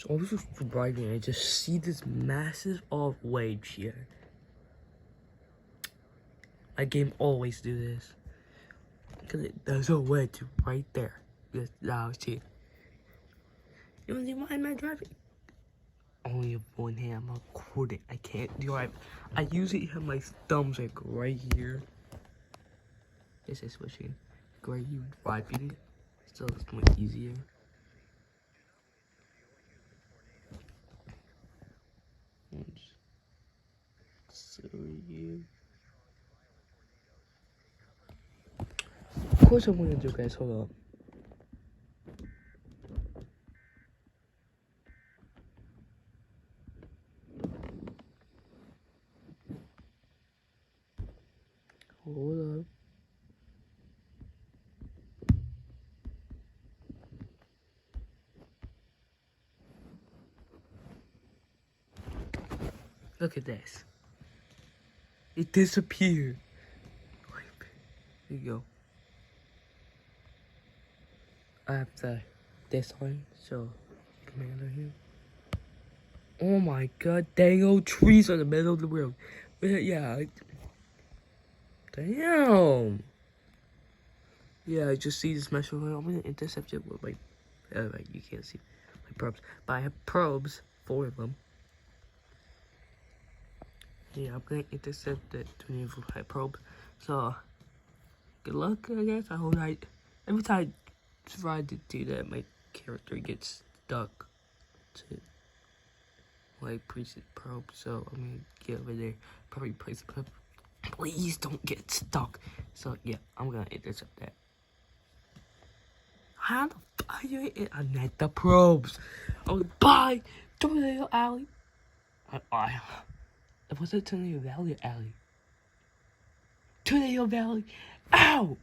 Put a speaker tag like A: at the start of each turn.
A: So I was just riding and I just see this massive wave here. My game always do this. Because there's a wedge right there. Now see. You wanna see why am I driving? Only with one hand, I'm recording. I can't drive. I usually have my thumbs like right here. This is switching. Right here, driving it. So it's much easier. So you. Of course I'm gonna do, guys. Hold up. Hold up. Look at this. It disappeared. There you go. I have this one, so commander here. Oh my god, dang old trees on the middle of the road. Yeah. Damn. Yeah, I just see this mesh. I'm gonna intercept it with my. Right, you can't see my probes, but I have probes, 4 of them. Yeah, I'm gonna intercept the 25 probes. So, good luck, I guess. I hope every time I try to do that, my character gets stuck to my preset probe. So I'm gonna get over there, probably place the probe. Please don't get stuck. So yeah, I'm gonna intercept that. How the fuck you hit it? I need the probes. Oh, bye, Tornado Alley. Was it Tornado Valley or Alley? Tornado Valley. Ow!